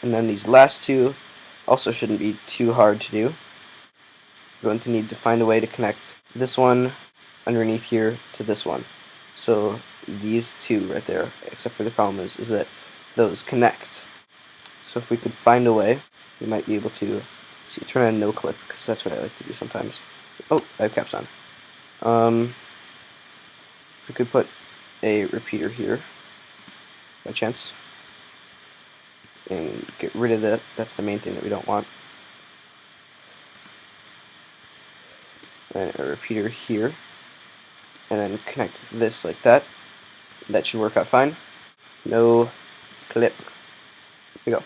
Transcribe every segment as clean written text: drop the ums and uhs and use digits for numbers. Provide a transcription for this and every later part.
And then these last two also shouldn't be too hard to do. We're going to need to find a way to connect this one underneath here to this one. So these two right there, except for the problem is that those connect. So if we could find a way, we might be able to see, turn on no clip, because that's what I like to do sometimes. Oh, I have caps on. If we could put a repeater here, by chance, and get rid of that. That's the main thing that we don't want. And a repeater here, and then connect this like that. That should work out fine. No clip. Here we go.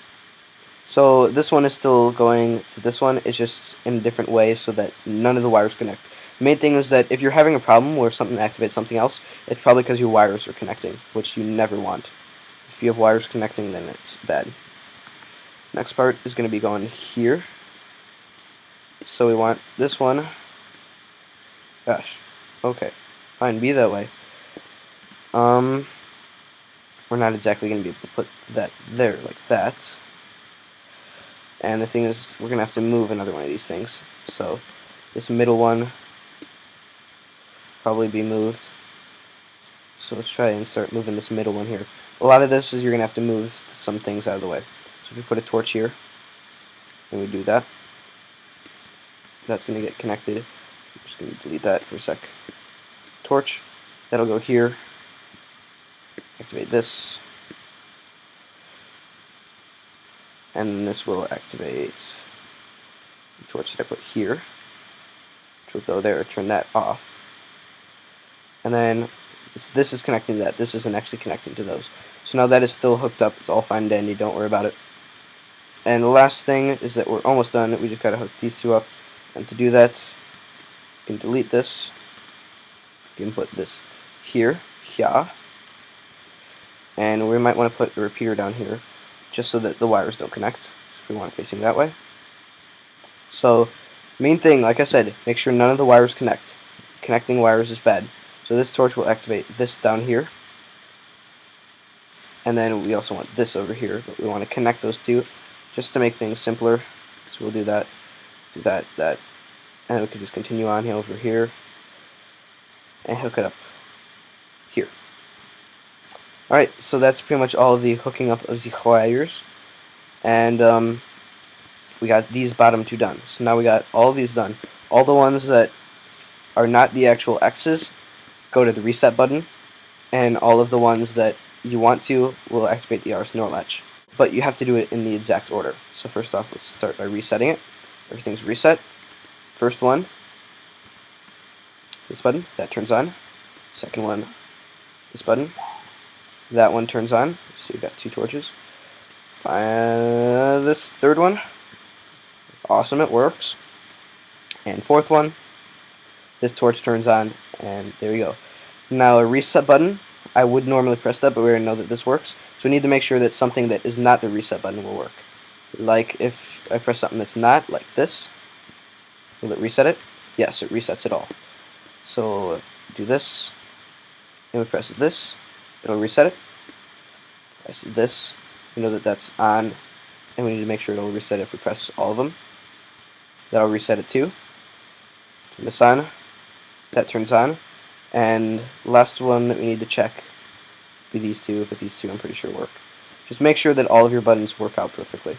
So this one is still going to this one. It's just in a different way so that none of the wires connect. The main thing is that if you're having a problem where something activates something else, it's probably because your wires are connecting, which you never want. If you have wires connecting, then it's bad. Next part is going to be going here. So we want this one. Gosh. Okay. Fine, be that way. We're not exactly going to be able to put that there like that. And the thing is, we're going to have to move another one of these things. So this middle one probably be moved. So let's try and start moving this middle one here. A lot of this is you're going to have to move some things out of the way. So if we put a torch here, and we do that, that's going to get connected. I'm just going to delete that for a sec. Torch, that'll go here. Activate this. And this will activate the torch that I put here, which will go there, turn that off. And then this is connecting to that. This isn't actually connecting to those. So now that is still hooked up. It's all fine and dandy. Don't worry about it. And the last thing is that we're almost done. We just got to hook these two up. And to do that, you can delete this. You can put this here. And we might want to put a repeater down here, just so that the wires don't connect. So if we want it facing that way. So, main thing, like I said, make sure none of the wires connect. Connecting wires is bad. So this torch will activate this down here. And then we also want this over here, but we want to connect those two just to make things simpler. So we'll do that, that. And we can just continue on here over here and hook it up here. Alright, so that's pretty much all of the hooking up of the wires. And we got these bottom two done. So now we got all of these done. All the ones that are not the actual X's go to the reset button, and all of the ones that you want to will activate the RS NOR latch. But you have to do it in the exact order. So first off, let's start by resetting it. Everything's reset. First one, this button, that turns on. Second one, this button. That one turns on, so you've got two torches. This third one, awesome, it works. And fourth one, this torch turns on, and there you go. Now a reset button, I would normally press that, but we already know that this works. So we need to make sure that something that is not the reset button will work. Like if I press something that's not, like this, will it reset it? Yes, it resets it all. So do this, and we press this. It'll reset it. Press this. We know that that's on, and we need to make sure it'll reset it if we press all of them. That'll reset it too. Turn this on. That turns on. And last one that we need to check be these two, but these two I'm pretty sure work. Just make sure that all of your buttons work out perfectly.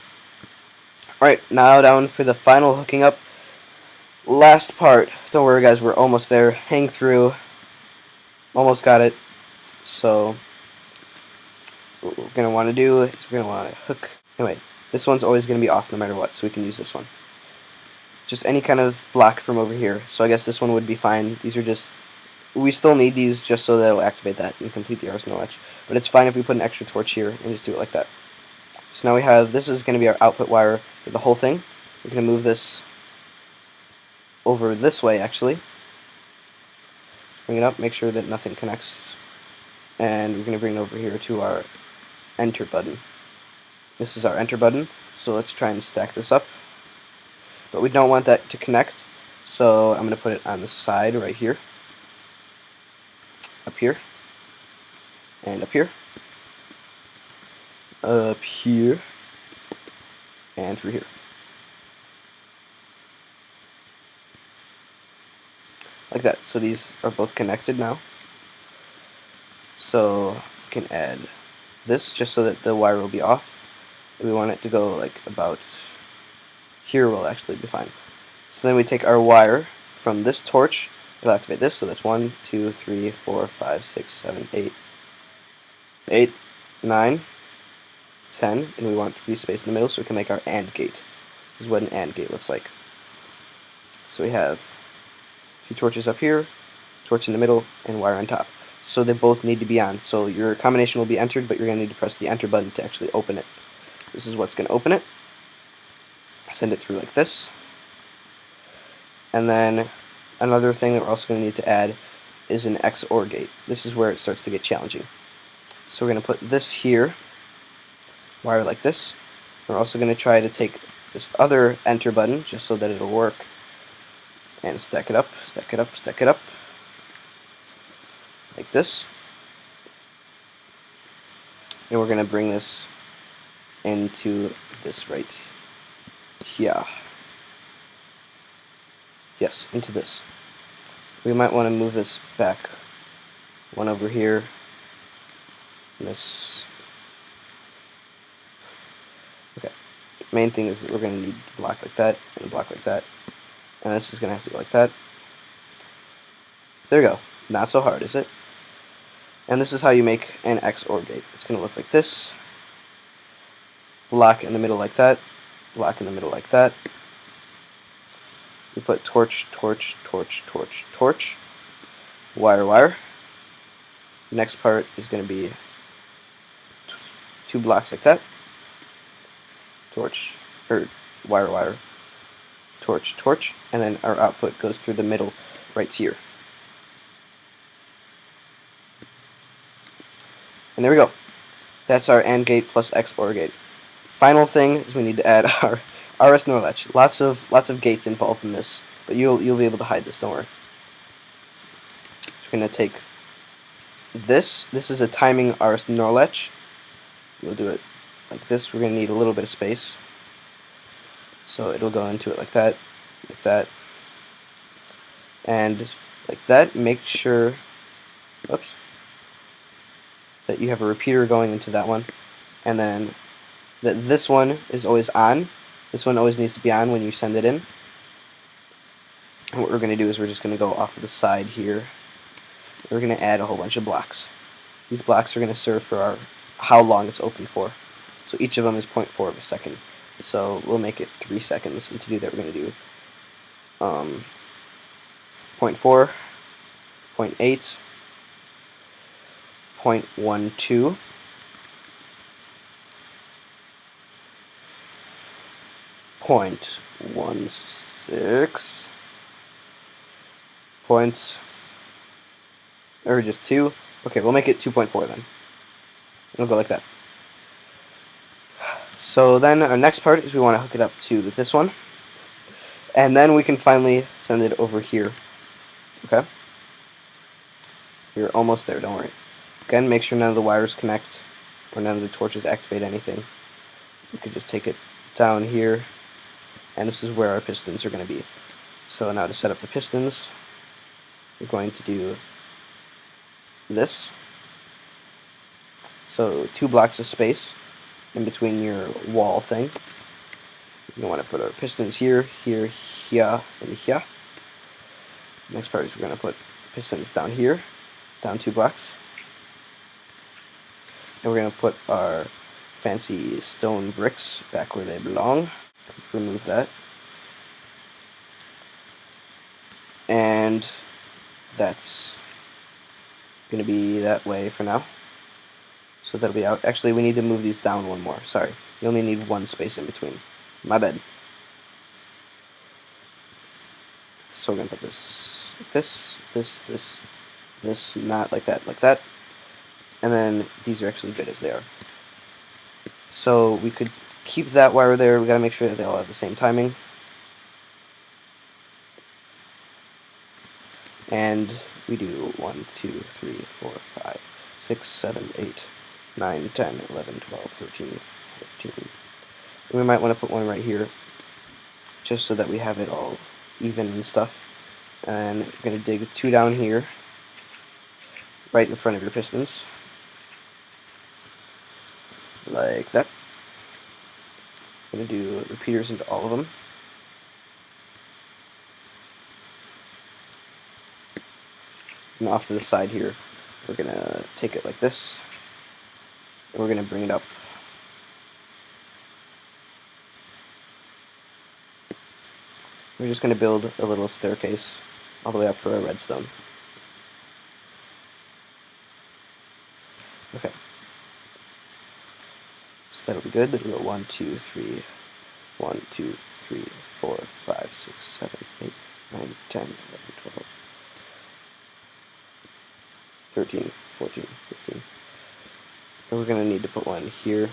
Alright, now down for the final hooking up. Last part. Don't worry guys, we're almost there. Hang through. Almost got it. So what we're going to want to do is we're going to want to hook. Anyway, this one's always going to be off no matter what, so we can use this one. Just any kind of block from over here. So I guess this one would be fine. These are just, we still need these just so that it'll activate that and complete the RS NOR latch. But it's fine if we put an extra torch here and just do it like that. So now we have, this is going to be our output wire for the whole thing. We're going to move this over this way actually. Bring it up, make sure that nothing connects. And we're going to bring it over here to our enter button. This is our enter button, so let's try and stack this up. But we don't want that to connect, so I'm going to put it on the side right here. Up here. And up here. Up here. and through here. Like that. So these are both connected now. So we can add this just so that the wire will be off. We want it to go like about here will actually be fine. So then we take our wire from this torch, it'll activate this, so that's 1, 2, 3, 4, 5, 6, 7, 8, 9, 10, and we want 3 space in the middle so we can make our AND gate. This is what an AND gate looks like. So we have 2 torches up here, torch in the middle, and wire on top. So they both need to be on. So your combination will be entered, but you're going to need to press the enter button to actually open it. This is what's going to open it. Send it through like this. And then another thing that we're also going to need to add is an XOR gate. This is where it starts to get challenging. So we're going to put this here, wire like this. We're also going to try to take this other enter button just so that it'll work and stack it up, stack it up, stack it up like this. And we're going to bring this into this right here. Yes, into this. We might want to move this back. One over here. And this. Okay. Main thing is that we're going to need a block like that and a block like that. And this is going to have to go like that. There we go. Not so hard, is it? And this is how you make an XOR gate. It's going to look like this. Block in the middle like that. Block in the middle like that. We put torch, torch, torch, torch, torch, wire, wire. Next part is going to be 2 blocks like that. Torch, or wire, wire, torch, torch, and then our output goes through the middle right here. And there we go. That's our AND gate plus XOR gate. Final thing is we need to add our RS NOR latch. Lots of gates involved in this, but you'll be able to hide this. Don't worry. So we're gonna take this. This is a timing RS NOR latch. We'll do it like this. We're gonna need a little bit of space, so it'll go into it like that, and like that. Make sure, oops, that you have a repeater going into that one, and then that this one is always on. This one always needs to be on when you send it in. And what we're going to do is we're just going to go off of the side here. We're going to add a whole bunch of blocks. These blocks are going to serve for how long it's open for. So each of them is 0.4 of a second. So we'll make it 3 seconds. And to do that, we're going to do 0.4, 0.8, 0.12, 0.16, or just 2. Okay, we'll make it 2.4 then. It'll go like that. So then our next part is we want to hook it up to this one, and then we can finally send it over here. Okay? You're almost there, don't worry. Again, make sure none of the wires connect, or none of the torches activate anything. You could just take it down here, and this is where our pistons are going to be. So now to set up the pistons, we're going to do this. So 2 blocks of space in between your wall thing. You want to put our pistons here, here, here, and here. Next part is we're going to put pistons down here, down 2 blocks. And we're going to put our fancy stone bricks back where they belong. Remove that. And that's going to be that way for now. So that'll be out. Actually, we need to move these down one more. Sorry. You only need 1 space in between. My bad. So we're going to put this like this, this, not like that, like that. And then these are actually good as they are. So we could keep that wire there. We got to make sure that they all have the same timing. And we do 1, 2, 3, 4, 5, 6, 7, 8, 9, 10, 11, 12, 13, 14, We might want to put one right here, just so that we have it all even and stuff. And we're going to dig 2 down here, right in front of your pistons, like that. I'm going to do repeaters into all of them. And off to the side here, we're going to take it like this, and we're going to bring it up. We're just going to build a little staircase all the way up for our redstone. Okay. So that'll be good. It'll go 1, 2, 3, 1, 2, 3, 4, 5, 6, 7, 8, 9, 10, 11, 12, 13, 14, 15. And we're going to need to put one here.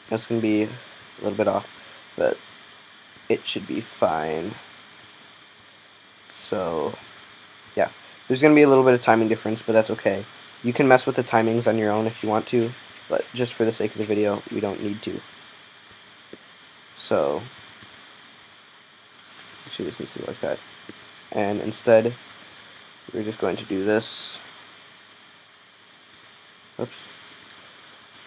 That's going to be a little bit off, but it should be fine. So, yeah. There's going to be a little bit of timing difference, but that's okay. You can mess with the timings on your own if you want to, but just for the sake of the video, we don't need to. So, actually this needs to be like that. And instead, we're just going to do this. Oops.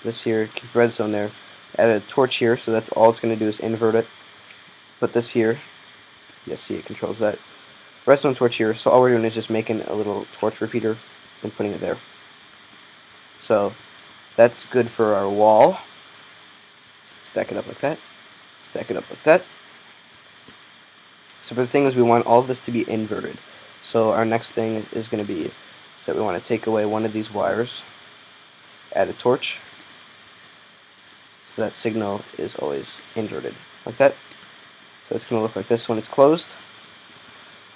This here, keep redstone there. Add a torch here, so that's all it's going to do is invert it. Put this here. Yes, see, it controls that. Redstone torch here, so all we're doing is just making a little torch repeater and putting it there. So, that's good for our wall. Stack it up like that. Stack it up like that. So for the thing is, we want all of this to be inverted. So our next thing is going to be that we want to take away one of these wires, add a torch, so that signal is always inverted, like that. So it's going to look like this when it's closed.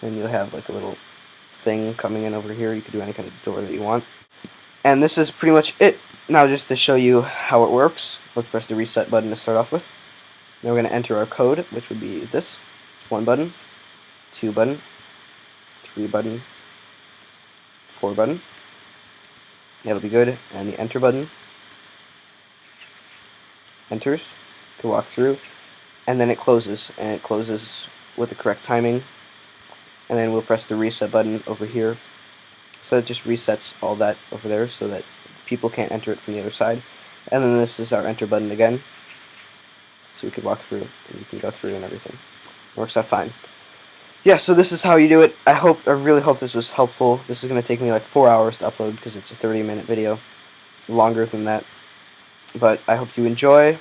Then you'll have like a little thing coming in over here. You can do any kind of door that you want. And this is pretty much it. Now just to show you how it works, let's press the reset button to start off with. Now we're going to enter our code, which would be this. It's 1 button, 2 button, 3 button, 4 button. That'll be good. And the enter button enters. You can walk through. And then it closes. And it closes with the correct timing. And then we'll press the reset button over here. So it just resets all that over there so that people can't enter it from the other side. And then this is our enter button again. So we can walk through and you can go through and everything. Works out fine. Yeah, so this is how you do it. I really hope this was helpful. This is going to take me like 4 hours to upload because it's a 30-minute video. Longer than that. But I hope you enjoy.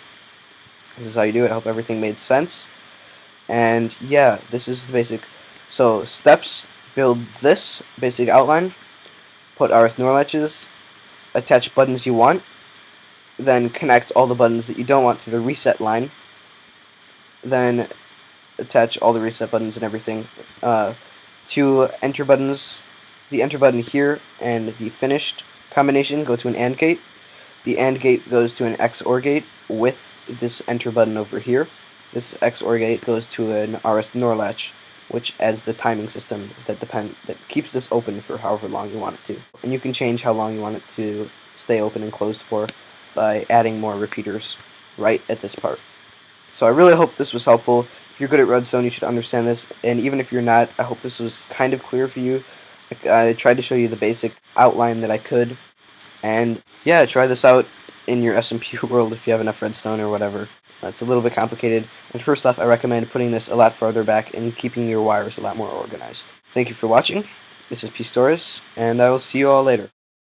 This is how you do it. I hope everything made sense. And yeah, this is the basic. So steps, build this basic outline. Put RS NOR latches. Attach buttons you want. Then connect all the buttons that you don't want to the reset line. Then attach all the reset buttons and everything. 2 enter buttons. The enter button here and the finished combination go to an AND gate. The AND gate goes to an XOR gate with this enter button over here. This XOR gate goes to an RS NOR latch, which adds the timing system that keeps this open for however long you want it to. And you can change how long you want it to stay open and closed for by adding more repeaters right at this part. So I really hope this was helpful. If you're good at redstone, you should understand this, and even if you're not, I hope this was kind of clear for you. I tried to show you the basic outline that I could, and yeah, try this out in your SMP world if you have enough redstone or whatever. It's a little bit complicated, and first off, I recommend putting this a lot farther back and keeping your wires a lot more organized. Thank you for watching. This is Pistorius, and I will see you all later.